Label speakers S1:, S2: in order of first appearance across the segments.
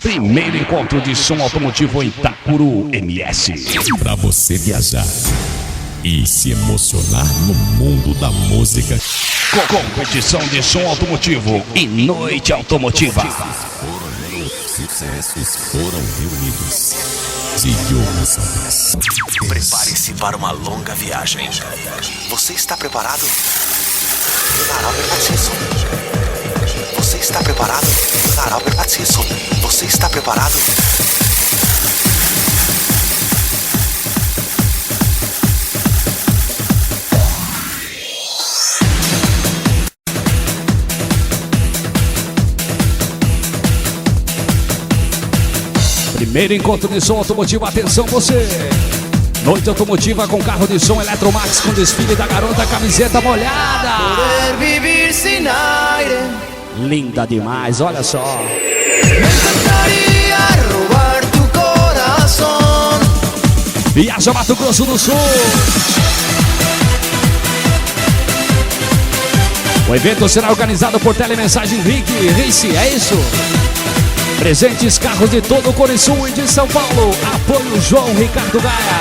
S1: Primeiro encontro de som automotivo em Itacuru MS.
S2: Para você viajar e se emocionar no mundo da música.
S1: Competição de som automotivo e noite automotiva.
S2: Sucessos foram reunidos. Diogo Santos.
S3: Prepare-se para uma longa viagem. Você está preparado? Você está preparado? Você está preparado?
S1: Primeiro encontro de som automotivo, atenção você! Noite automotiva com carro de som Eletromax com desfile da garota, camiseta molhada.
S4: Poder vivir sin aire.
S1: Linda demais, olha só.
S4: Me encantaría robar tu corazón.
S1: Viaja Mato Grosso do Sul. O evento será organizado por Telemensagem Rice, é isso? Presentes carros de todo o Cone Sul e de São Paulo. Apoio João Ricardo Gaia.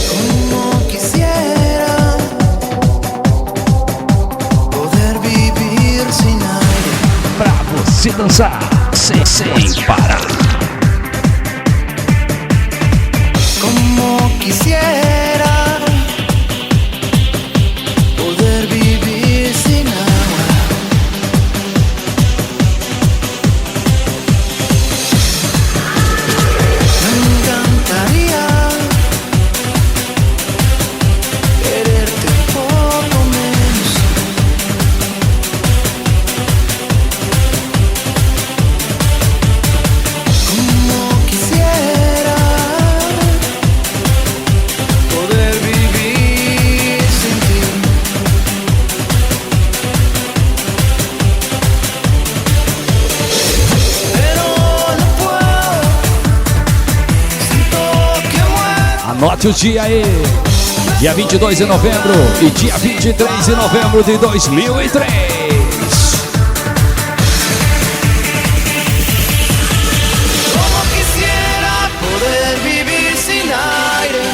S4: Como quisiera poder vivir sin aire.
S1: Pra você dançar sem parar.
S4: Como quisiera poder vivir sin agua. Me encantaría quererte un poco menos. Como quisiera poder vivir sin ti. Pero no puedo, siento que muero.
S1: Anote o dia aí. Dia 22 de novembro e dia 23 de novembro de 2003.
S4: Como quisiera poder vivir sin aire.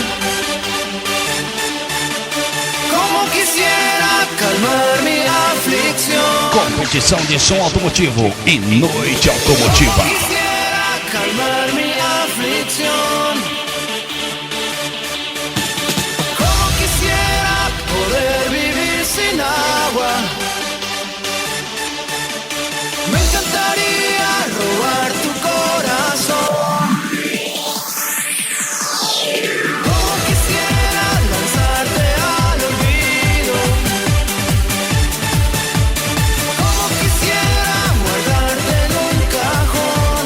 S4: Como quisiera calmar mi aflicción.
S1: Competição de som automotivo e noite automotiva.
S4: Quisiera calmar mi aflicción. Como quisiera poder vivir sin agua. Me encantaría robar tu corazón. Como quisiera lanzarte al olvido. Como quisiera guardarte en un cajón.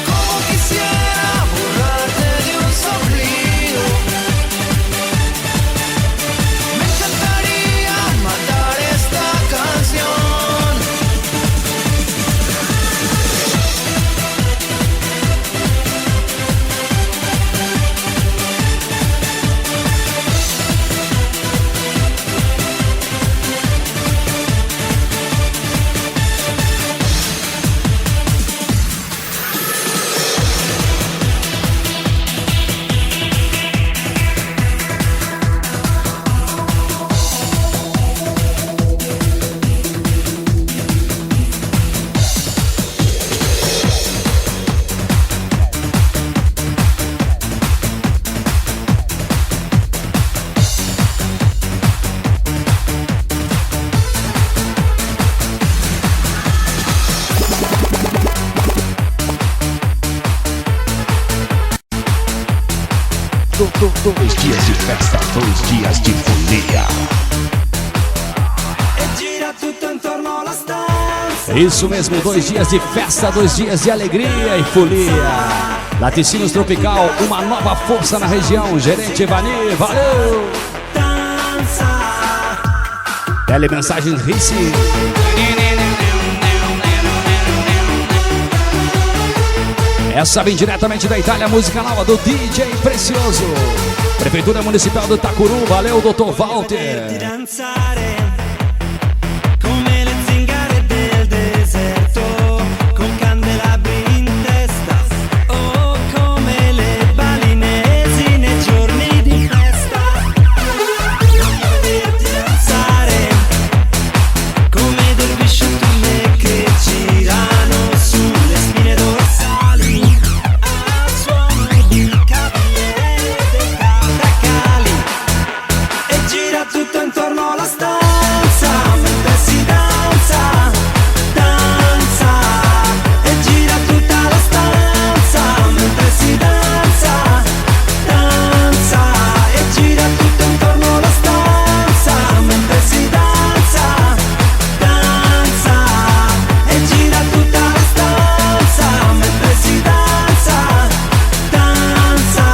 S4: Como quisiera borrarte de un soplido. Me encantaría matar esta canción.
S1: Dois dias de festa, 2 dias de folia. É isso mesmo, 2 dias de festa, 2 dias de alegria e folia. Laticínios Tropical, uma nova força na região. Gerente Evani, valeu! Telemensagem Rice. Essa vem diretamente da Itália, música nova do DJ Precioso. Prefeitura Municipal do Itacuru, valeu, Dr. Walter.
S4: tutto intorno alla stanza mentre si danza, danza. E gira tutta la stanza mentre si danza, danza. E gira tutto intorno alla stanza mentre si danza, danza. E gira tutta la stanza mentre si danza, danza.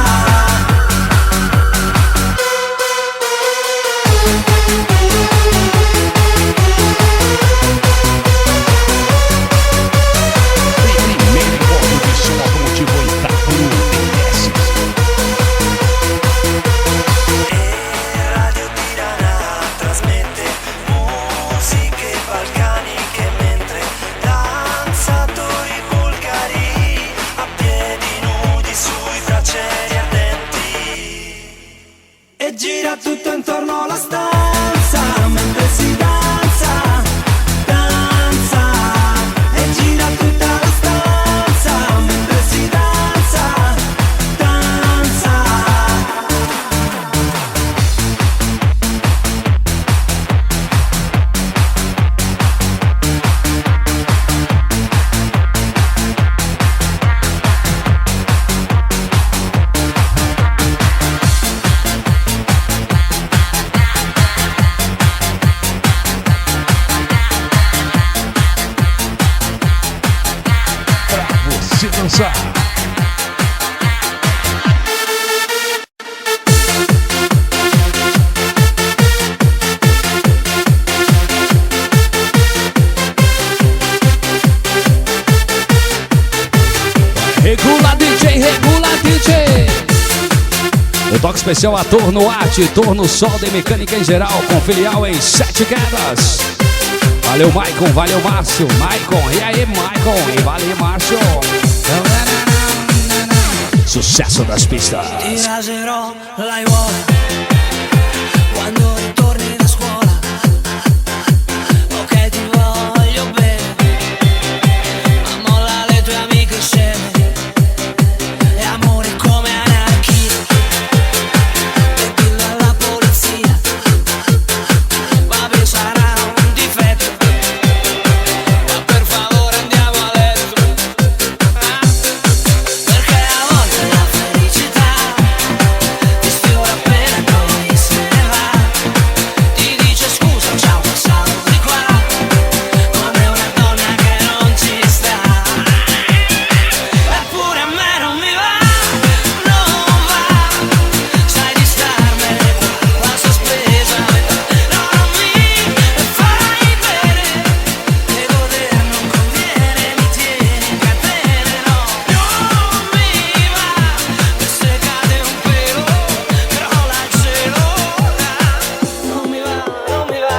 S2: Primeiro encontro de som automotivo Itapuru TS.
S4: Radio Tirana trasmette musiche balcaniche mentre danzatori bulgari a piedi nudi sui bracieri ardenti. E gira tutto intorno alla stanza mentre si danza, danza. E gira tutta la stanza mentre si danza, danza.
S2: Pra você dançar.
S1: Regula DJ, regula DJ. O toque especial a Torno Arte, Torno Solda e Mecânica em geral, com filial em 7 Quedas. Valeu, Maicon, valeu, Márcio. Maicon, e aí, Maicon, e valeu, Márcio. Sucesso das pistas.
S4: Ti raserò l'aiuola quando ritorni da scuola. Ok, ti voglio bene, ma molla le tue amiche sceme. E amore come anarchia, e dillo alla polizia. Vabbè, sarà un difetto, ma per favore andiamo a letto. Perché a volte la felicità ti sfiora appena poi se ne va. Ti dice scusa, ciao, passavo di qua, come una donna che non ci sta. Eppure a me non mi va, non va. Sai di starmene qua sospesa a metà. No, non mi fai bene, e goder non conviene, mi tieni in catene. No, non mi va, se cade un pelo, crolla il cielo. Non mi va, non mi va.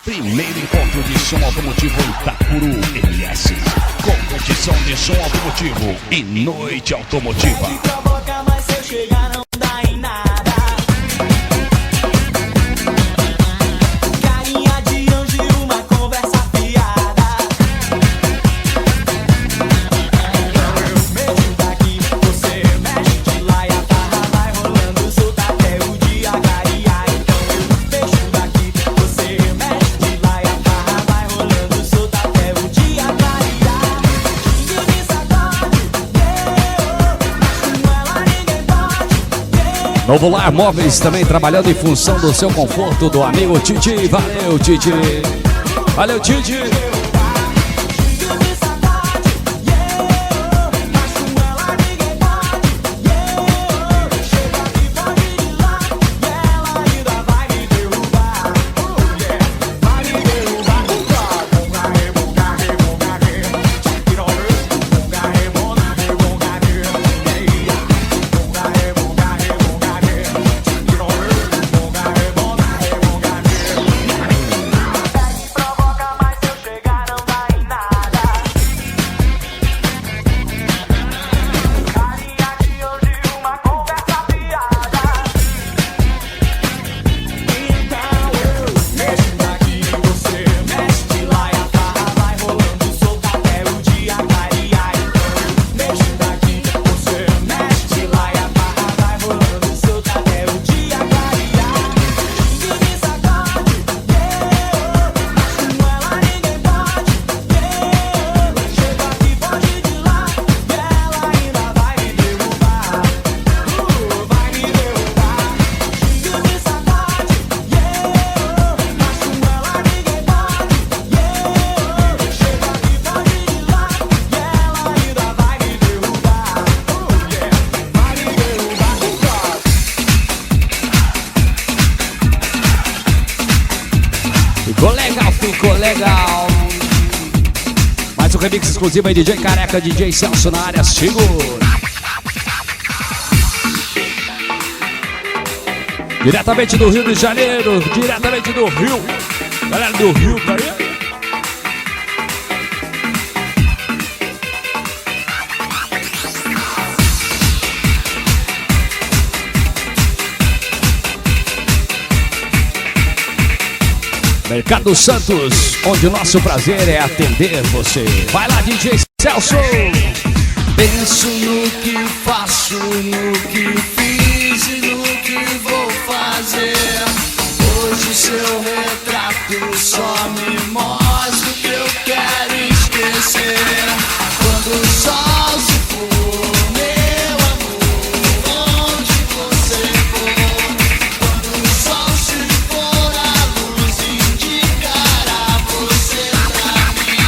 S2: Primeiro encontro de som automotivo Itapuru TS. Competição de som automotivo e noite automotiva.
S4: Provoca, mas se eu chegar não dá em nada. Carinha de anjo e uma conversa fiada. Eu mexo daqui, você mexe de lá e a barra vai rolando solta até o dia clarear. Então eu mexo daqui, você mexe de lá e a barra vai rolando solta até o dia clarear. Filho de saudade, mas com ela ninguém pode.
S1: Novo Lar Móveis também trabalhando em função do seu conforto, do amigo Titi. Valeu, Titi. Valeu, Titi.
S4: Filho de saudade, mas com ela ninguém pode. Chega aqui, pode ir lá, e ela ainda vai me derrubar. Vai me derrubar. Provoca, mas se eu chegar
S1: Mais um remix exclusivo aí, DJ Careca, DJ Celso na área, segura. Diretamente do Rio de Janeiro, diretamente do Rio. Galera do Rio, tá aí? Mercado Santos, onde o nosso prazer é atender você. Vai lá, DJ Celso.
S4: Penso no que faço, no que fiz e no que vou fazer. Hoje seu retrato só me mostra o que eu quero esquecer. Quando o sol se for, meu amor, onde você for. Quando o sol se for, a luz indicará você pra mim.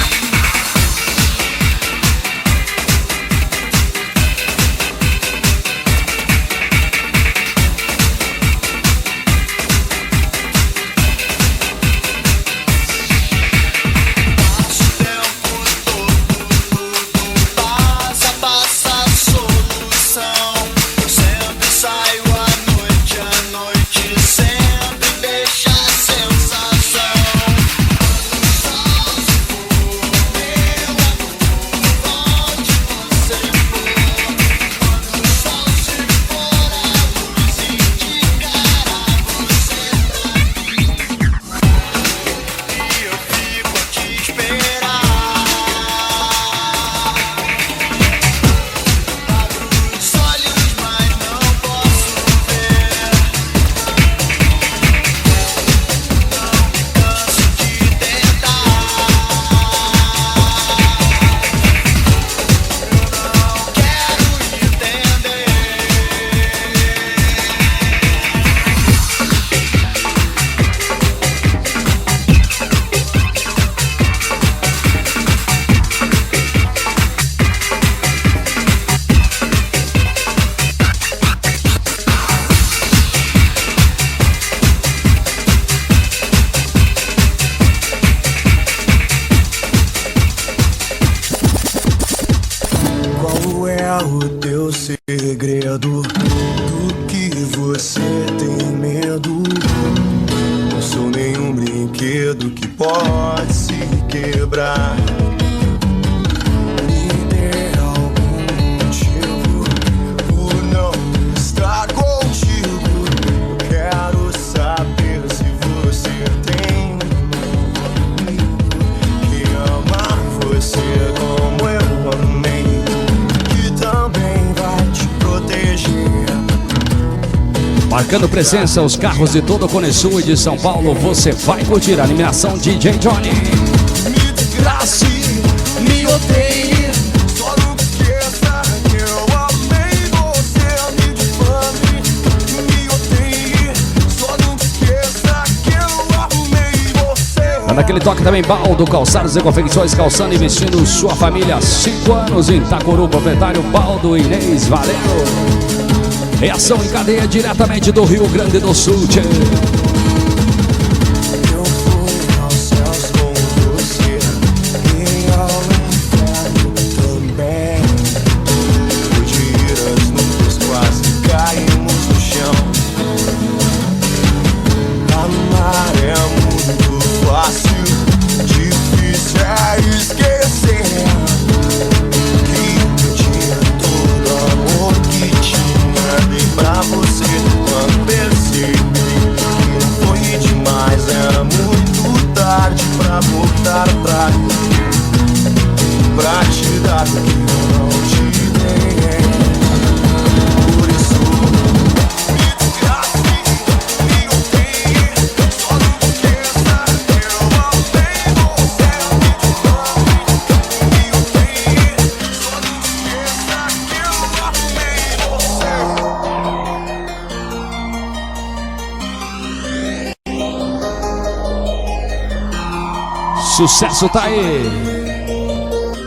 S4: Passa a solução. Sempre saio à noite sempre deixa a sensação. Quando o sol se for, meu amor, onde você for. Quando o sol se for, a luz indicará você pra mim. E eu fico a te esperar. Abro os olhos, mas não posso ver. Não me canso de tentar. Eu não quero entender. Qual é o teu segredo? Do que você tem medo? Não sou nenhum brinquedo que pode se quebrar. Me dê algum motivo por não estar contigo. Eu quero saber se você tem que amar você como eu amei, que também vai te proteger.
S1: Marcando presença, os carros de todo o Cone Sul e de São Paulo, você vai curtir a animação DJ Johnny.
S4: Me desgrace, me odeie, só não esqueça que eu amei você. Me difame, me odeie, só não esqueça que eu amei você.
S1: Dando aquele toque também, Baldo Calçados e Confecções, calçando e vestindo sua família há 5 anos em Itacuru, proprietário Baldo Inês, valeu. Reação em cadeia diretamente do Rio Grande do Sul, tchê.
S4: Eu fui aos céus com você e ao inferno também. Pude ir às nuvens, quase caímos no chão. Amar é muito fácil, difícil é esquecer que eu tinha todo o amor que tinha. Dei pra você quando percebi que não foi demais. Era muito tarde pra voltar atrás, pra te dar o que eu não te dei. Por isso me desgrace, me odeie, só não esqueça que eu amei você. Me difame, me odeie, só não esqueça que eu amei você.
S1: Sucesso tá aí.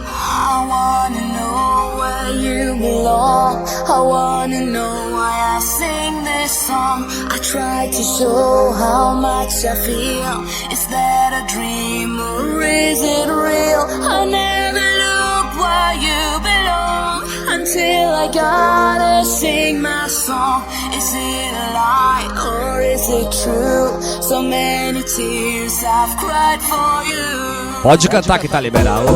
S5: I wanna know where you belong. I wanna know why I sing this song. I try to show how much I feel. Is that a dream or is it real? I never gotta sing my song. Is it a lie or is it true? So many tears I've cried for you.
S1: Pode cantar que tá liberado.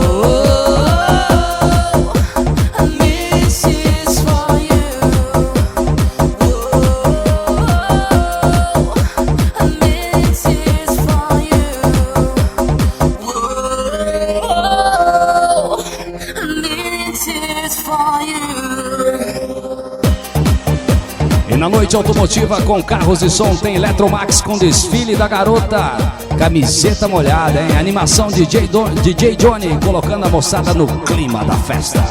S1: E na noite automotiva com carros e som tem Eletromax com desfile da garota. Camiseta molhada, hein? Animação DJ Johnny colocando a moçada no clima da festa.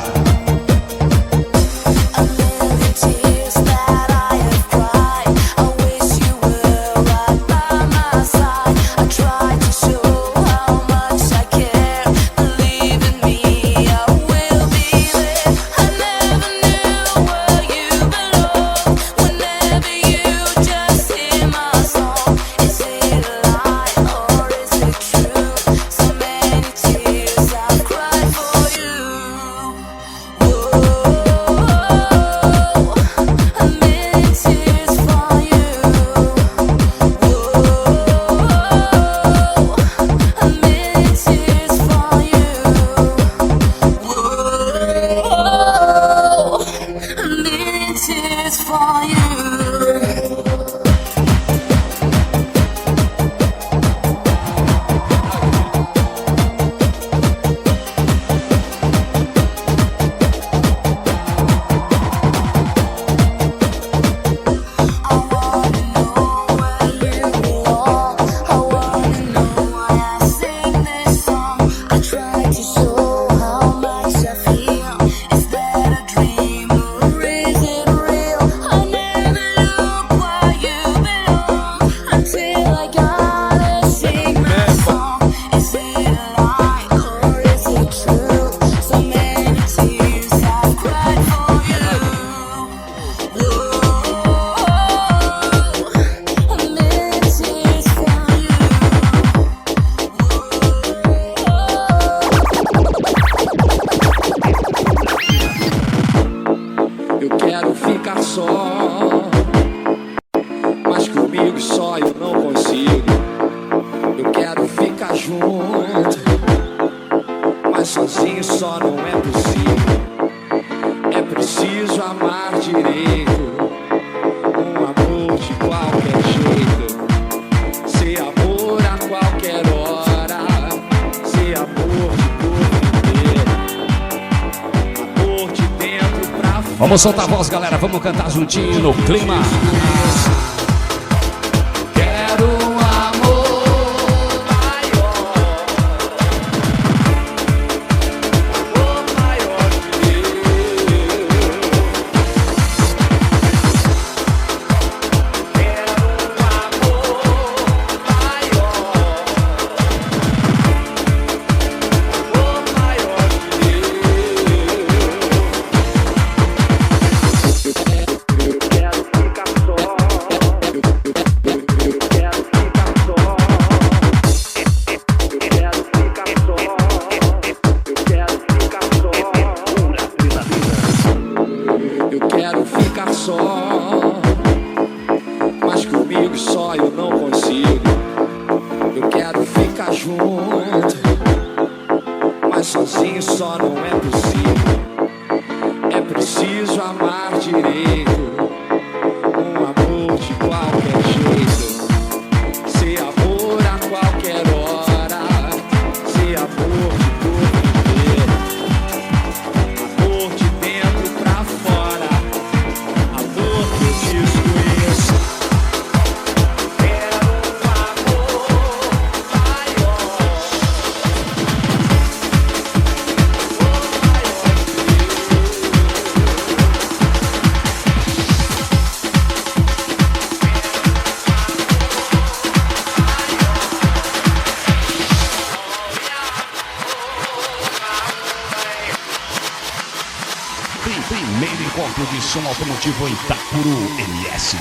S1: Vamos soltar a voz, galera. Vamos cantar juntinho no clima. Quero um amor maior, o maior de Deus. Quero um amor maior, o maior de Deus. Sozinho só não é possível. É preciso amar direito. Um amor de qualquer jeito. Ser amor a qualquer hora. Ser amor de corpo inteiro. Amor de dentro pra fora. Amor que eu desconheço. Quero um amor maior.
S2: Primeiro encontro de som automotivo em Itapuru, MS.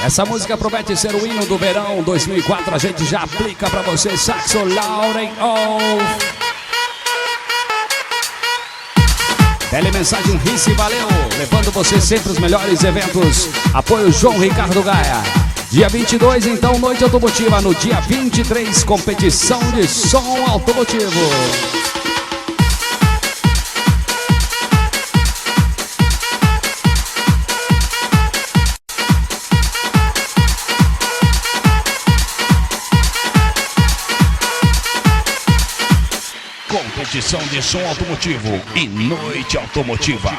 S1: Essa música promete ser o hino do verão 2004. A gente já aplica pra você, Saxo Lauren Off. Telemensagem Rice, valeu! Levando você sempre os melhores eventos. Apoio João Ricardo Gaia. Dia 22, então, noite automotiva. No dia 23, competição de som automotivo.
S2: Competição de som automotivo e noite automotiva.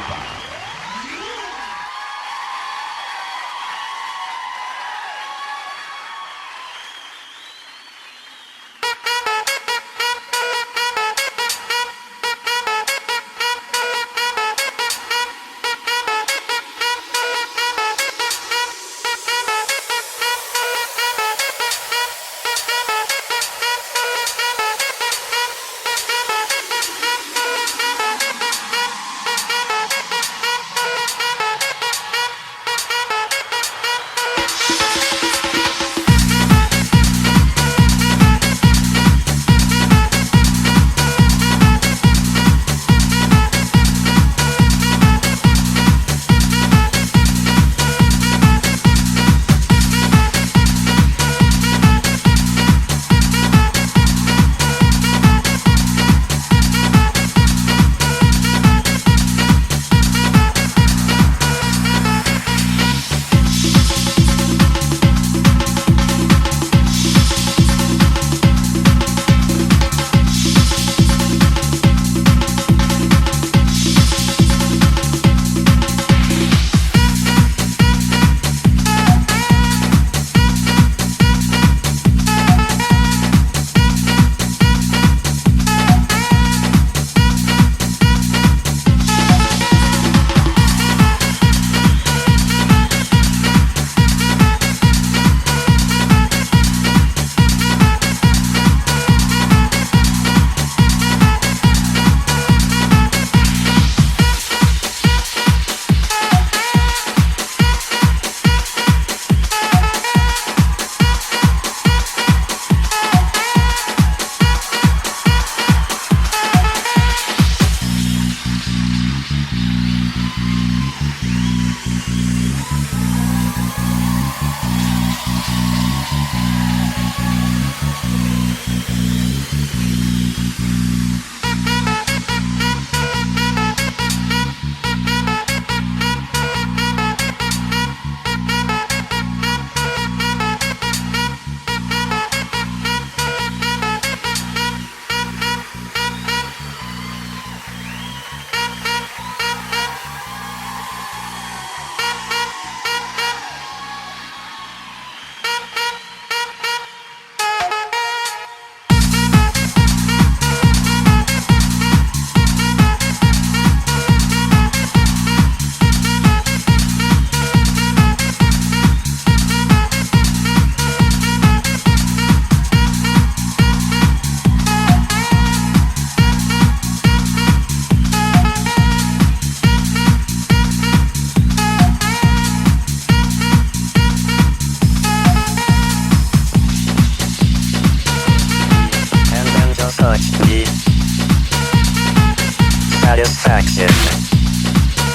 S6: Satisfaction.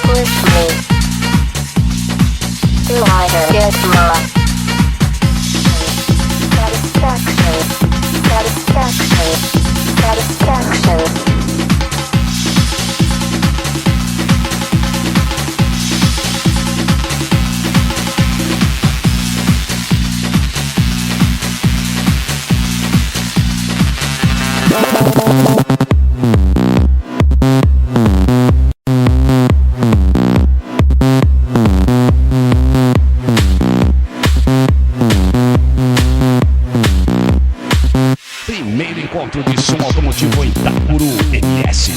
S5: Push me. Do I get my satisfaction? Satisfaction. Satisfaction.
S2: Primeiro encontro de som automotivo em Itapuru, MS.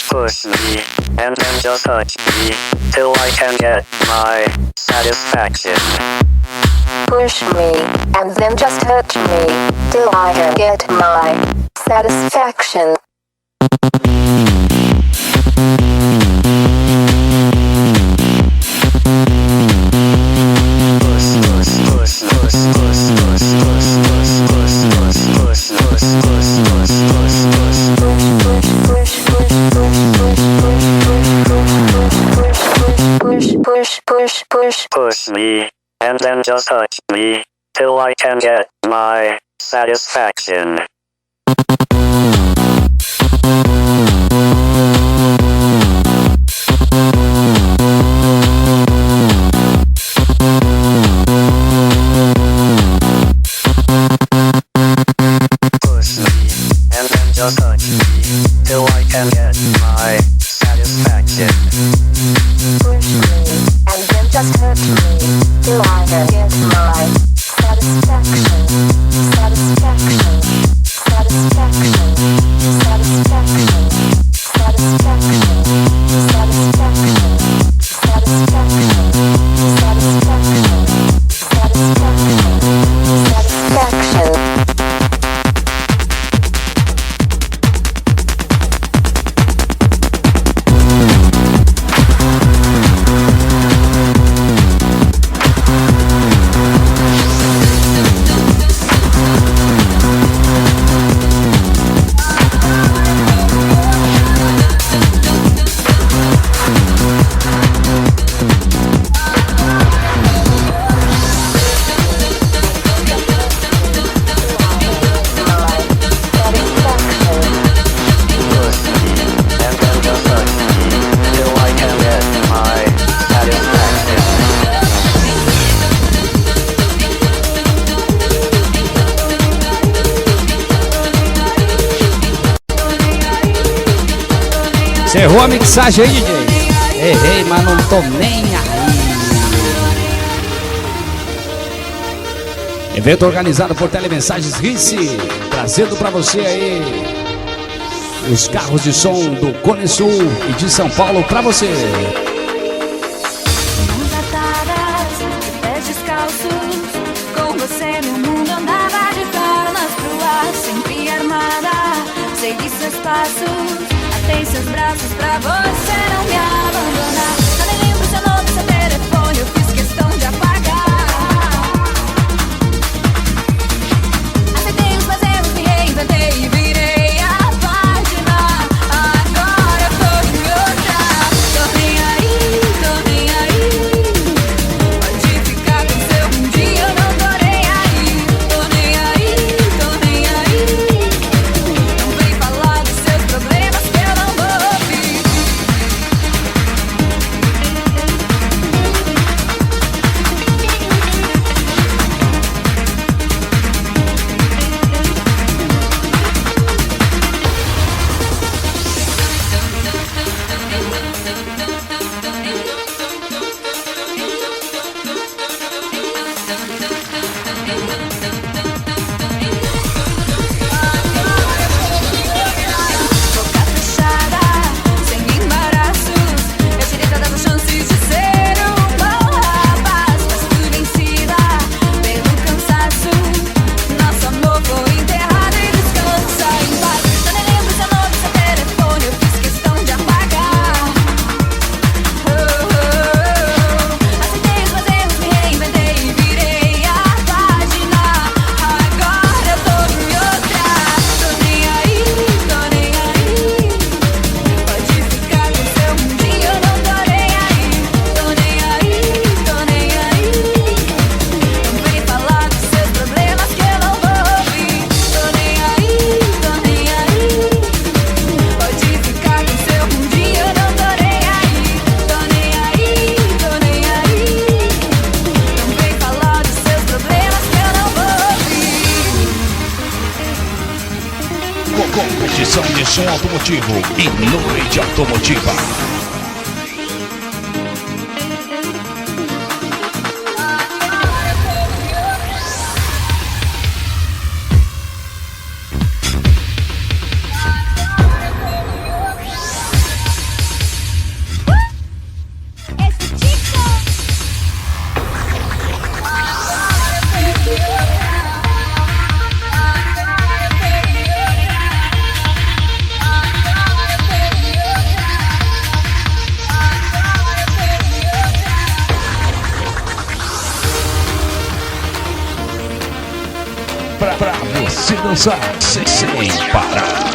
S6: Push me, and then just touch me, till I can get my satisfaction.
S5: push me, and then just touch me, till I can get my satisfaction.
S6: Push me, and then just touch me, till I can get my satisfaction. Push me, and then just touch me, till I can get my satisfaction.
S5: Push me, and then just touch me, till I can get my satisfaction. Satisfaction. Satisfaction. Satisfaction. Satisfaction. Satisfaction. Satisfaction. Satisfaction. Satisfaction.
S1: Você errou a mixagem aí, DJ? Errei, mas não tô nem aí. Evento organizado por Telemensagens Rice, trazendo pra você aí os carros de som do Cone Sul e de São Paulo pra você.
S5: Mãos atadas, pés descalços, com você no mundo andava de pernas pro ar, sempre armada, segui seus passos, atei seus braços pra você não me abandonar. Eu nem lembro seu nome, seu telefone, eu fiz questão de apagar. Aceitei os meus erros, me reinventei e virei a página. Agora eu tô em outra. Tô nem aí, tô nem aí. Pode ficar com seu mundinho, eu não tô nem aí. Tô nem aí, tô nem aí. Não vem falar dos seus problemas que eu não vou ouvir. Boca fechada, sem embaraços, eu tirei todas as chances de ser um bom rapaz, mas fui vencida pelo cansaço. Nosso amor foi enterrado e descansa em paz. Eu nem lembro seu nome, seu telefone, eu fiz questão de apagar. Aceitei os meus erros, me reinventei e virei a página. Agora eu tô em outra. Tô nem aí, tô nem aí. Pode ficar com seu mundinho, eu não tô nem aí. Tô nem aí, tô nem aí. Não vem falar dos seus problemas que eu não vou ouvir. Tô nem aí, tô nem aí. Pode ficar com seu mundinho, eu não tô nem aí. Tô nem aí, tô nem aí. Não vem falar dos seus problemas que eu não vou ouvir.
S2: Competição de som automotivo e noite automotiva.
S5: Esse chico.
S2: dançar sem parar.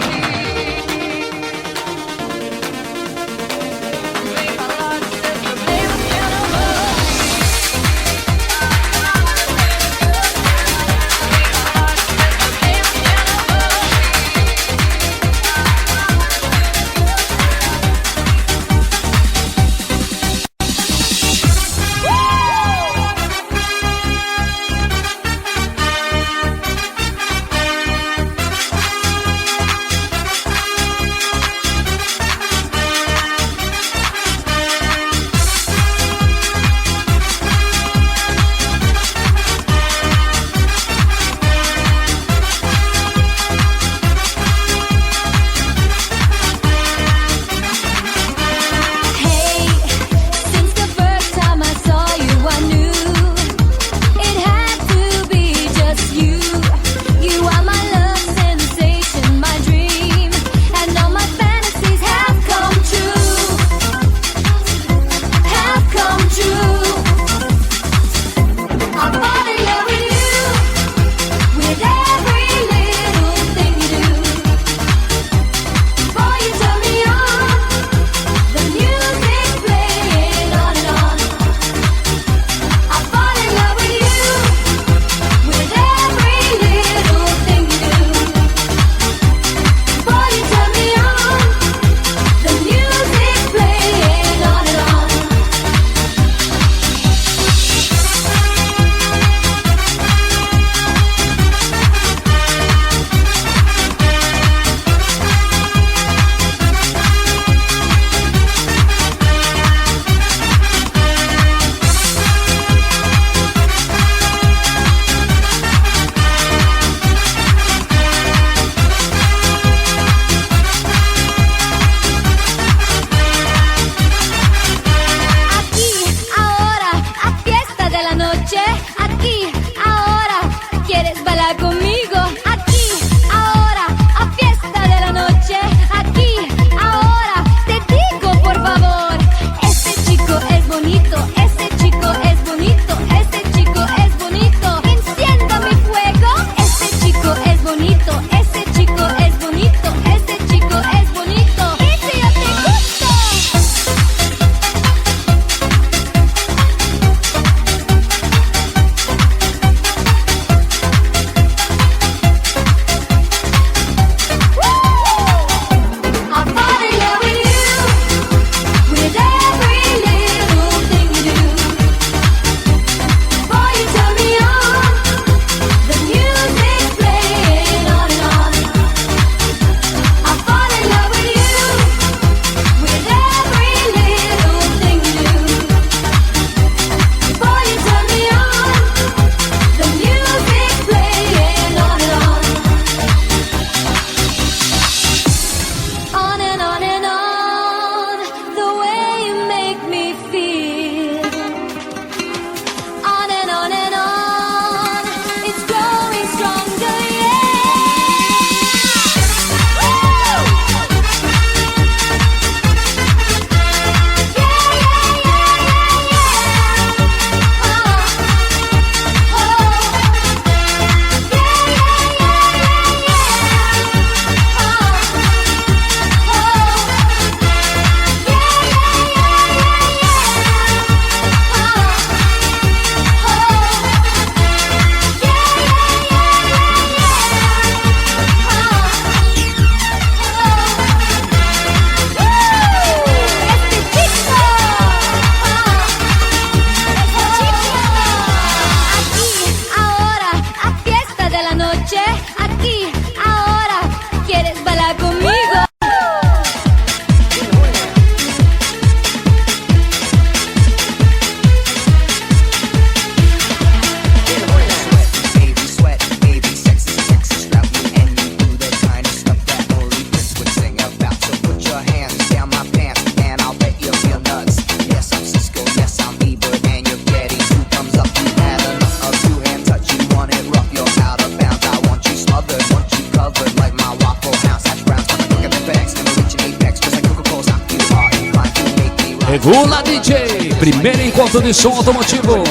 S1: Regula DJ, primeiro encontro de som automotivo.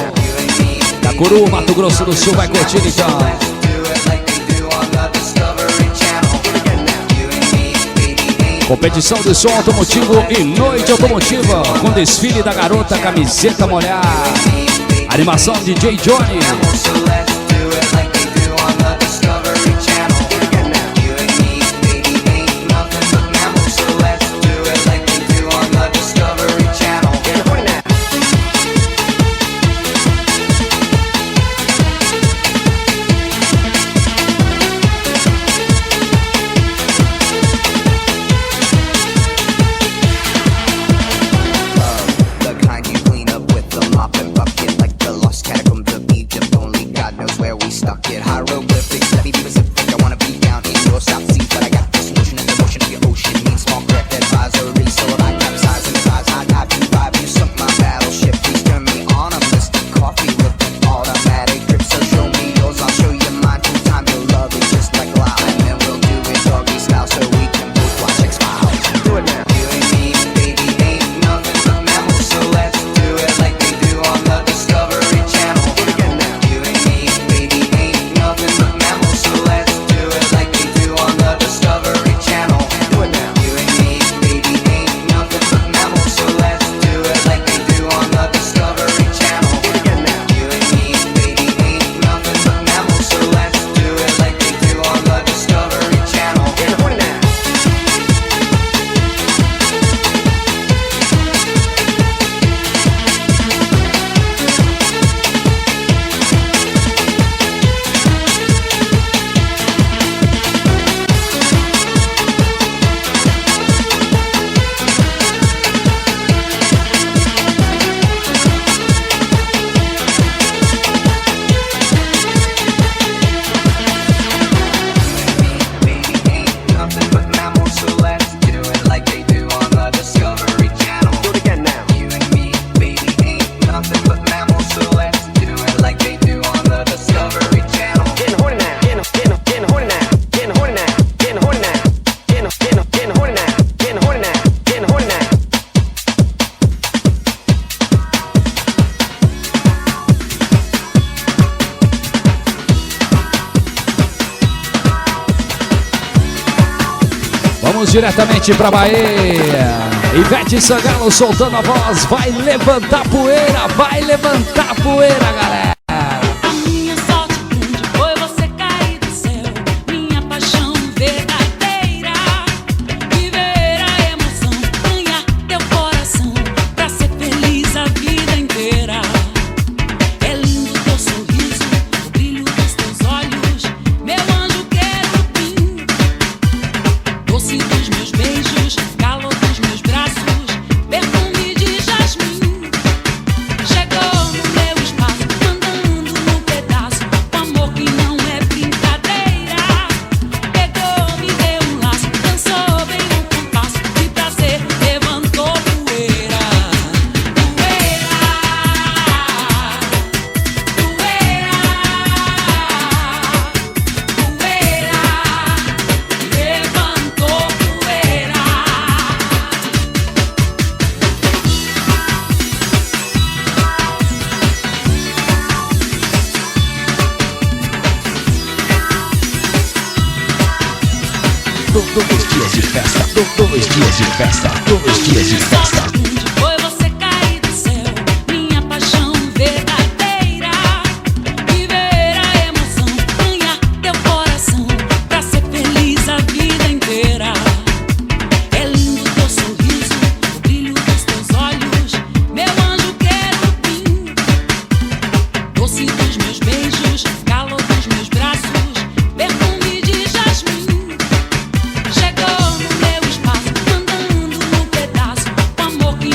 S1: Itacuru, Mato Grosso do Sul, vai curtir então. Competição de som automotivo e noite automotiva com desfile da garota, camiseta molhada. Animação DJ Johnny. Vamos diretamente pra Bahia. Ivete Sangalo soltando a voz. Vai levantar poeira, galera.
S7: A minha sorte grande foi você cair do céu, minha paixão verdadeira. Viver a emoção, ganhar teu coração, pra ser feliz a vida inteira. É lindo teu sorriso, o brilho dos teus olhos, meu anjo querubim. Doce dos meus beijos, calor dos meus braços, perfume de jasmim. Chegou no meu espaço, andando no pedaço, com amor que não é brincadeira. Pegou, me deu um laço, dançou bem um compasso, de prazer levantou poeira. Poeira, poeira, poeira, levantou poeira.
S2: Dois dias de festa, dois dias de festa, 2 dias de festa.
S7: Foi você cair do céu, minha paixão verdadeira. Viver a emoção, ganhar teu coração, pra ser feliz a vida inteira. É lindo teu sorriso, o brilho dos teus olhos, meu anjo querubim. Doce dos meus beijos, calor dos meus braços, perfume de jasmim. Chegou no meu espaço, andando no pedaço, com amor que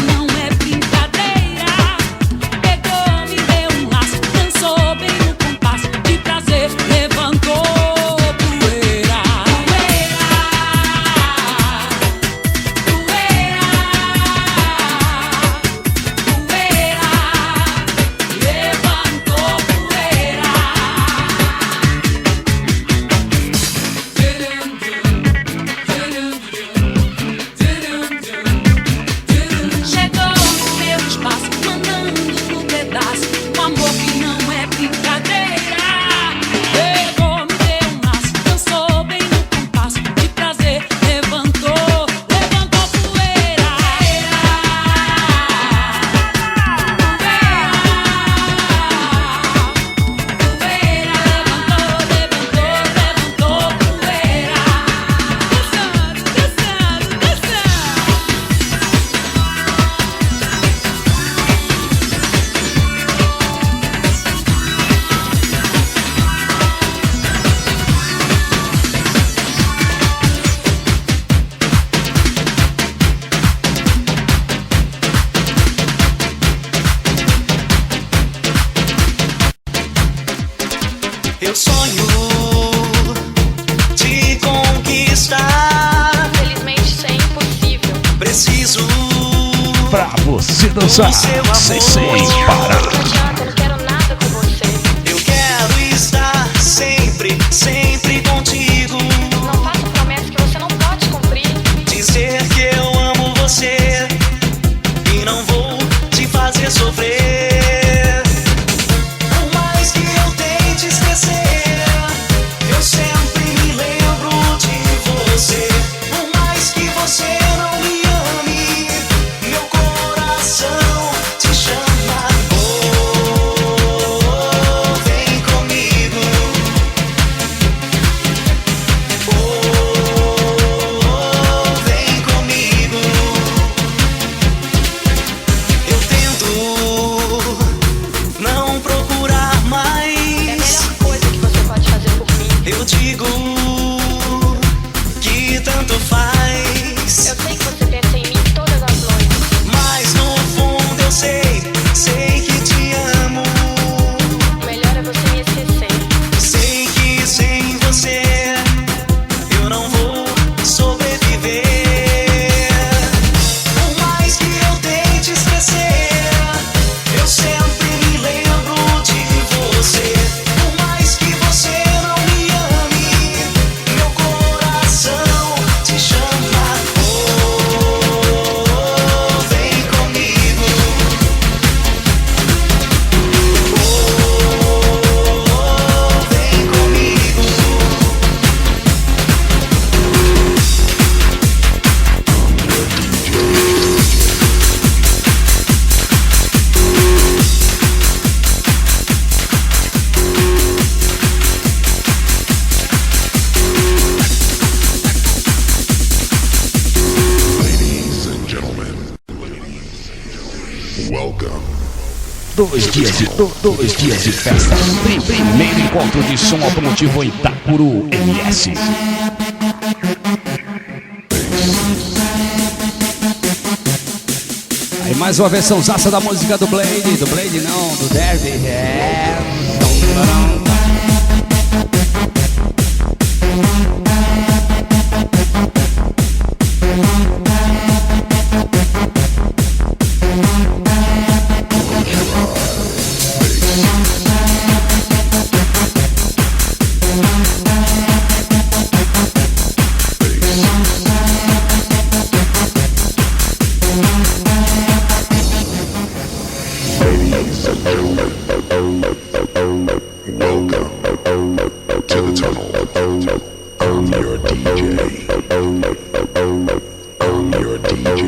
S2: pra você dançar. Sem parar.
S5: Não adianta, eu não quero nada com você.
S4: Eu quero estar sempre, sempre contigo.
S5: Não faça promessas que você não pode cumprir.
S4: Dizer que eu amo você e não vou te fazer sofrer. Por mais que eu tente esquecer, eu sempre me lembro de você. Por mais que você não me ame, meu coração te chama. Oh, vem comigo. Oh, vem comigo. Eu tento não procurar
S5: É a
S4: mais.
S5: melhor coisa que você pode fazer por mim.
S4: Eu digo que tanto faz,
S5: Eu sei que você pensa em mim todas as noites.
S4: mas no fundo eu sei que te amo.
S5: O melhor é você me esquecer.
S4: Sei que sem você eu não vou sobreviver. Por mais que eu tente esquecer, eu sempre me lembro de você. Por mais que você não me ame, meu coração te chama. Oh, vem comigo. Oh, vem comigo.
S2: Ladies and gentlemen, welcome. Dois dias de festa. Primeiro encontro de som automotivo em Itapuru, MS.
S1: Aí mais uma versão zaça da música do Blade. Do Blade não, do Derby. É.
S2: Welcome to the tunnel. I'm your DJ. I'm your DJ.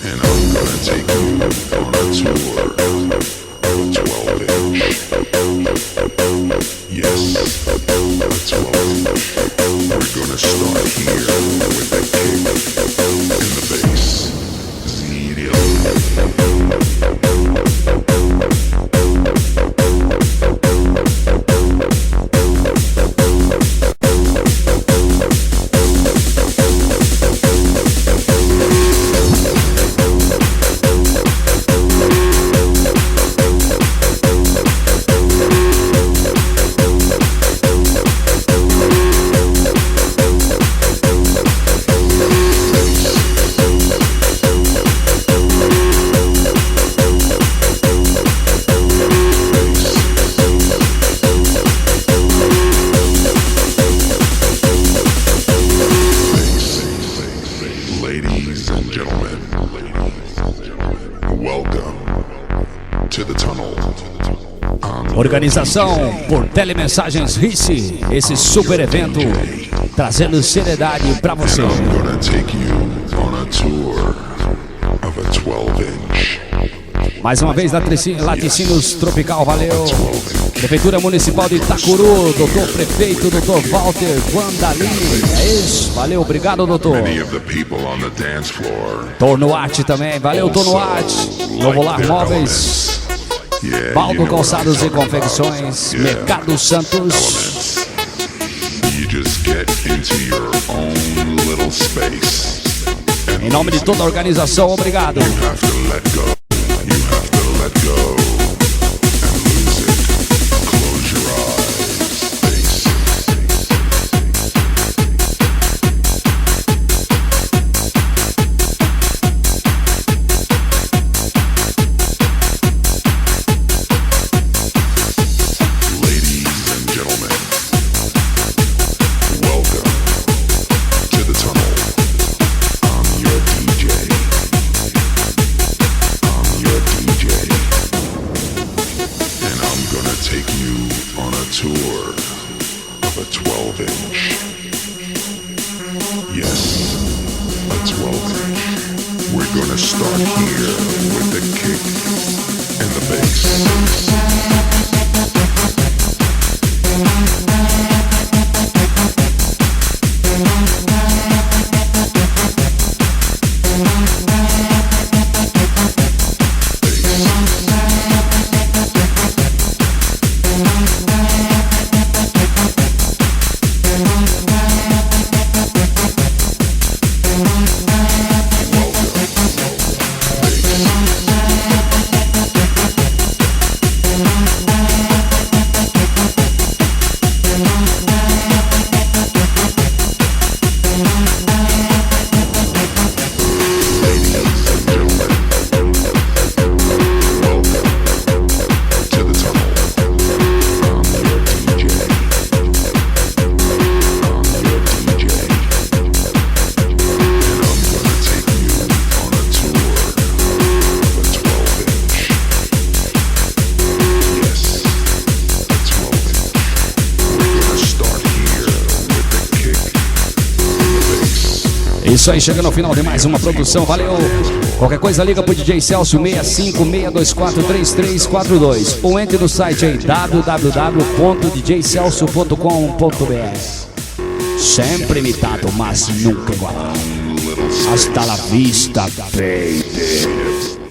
S2: And I'm gonna take you on a tour. 12-inch. Yes, a 12-inch. We're gonna start here with the kick and the bass. Zero. Ladies and gentlemen, welcome to the tunnel.
S1: Organização por Telemensagens RICE. Esse super evento trazendo seriedade pra você.
S2: I'm gonna take you on a tour of a 12-inch.
S1: Mais uma vez Laticínios Tropical, valeu. Prefeitura Municipal de Itacuru, doutor Prefeito, doutor Walter Guandalini. É isso, valeu, obrigado, doutor.
S2: Many of the people on the dance floor.
S1: Tornoarte também, valeu, Tornoarte. Novo Lar Móveis,
S2: Yeah,
S1: Baldo
S2: you know what I'm
S1: Calçados e
S2: talking about.
S1: Confecções,
S2: Yeah.
S1: Mercado Santos.
S2: Elements. You just get into your own little space. And
S1: Em nome de toda a organização, obrigado.
S2: you have to let go. You have to let go and lose it. Close your eyes. Face. We're gonna start here with the kick and the bass.
S1: Isso aí, chegando ao final de mais uma produção, valeu! Qualquer coisa liga pro DJ Celso 656243342 ou entre no site aí www.djcelso.com.br. Sempre imitado, mas nunca igualado. Hasta la vista, baby.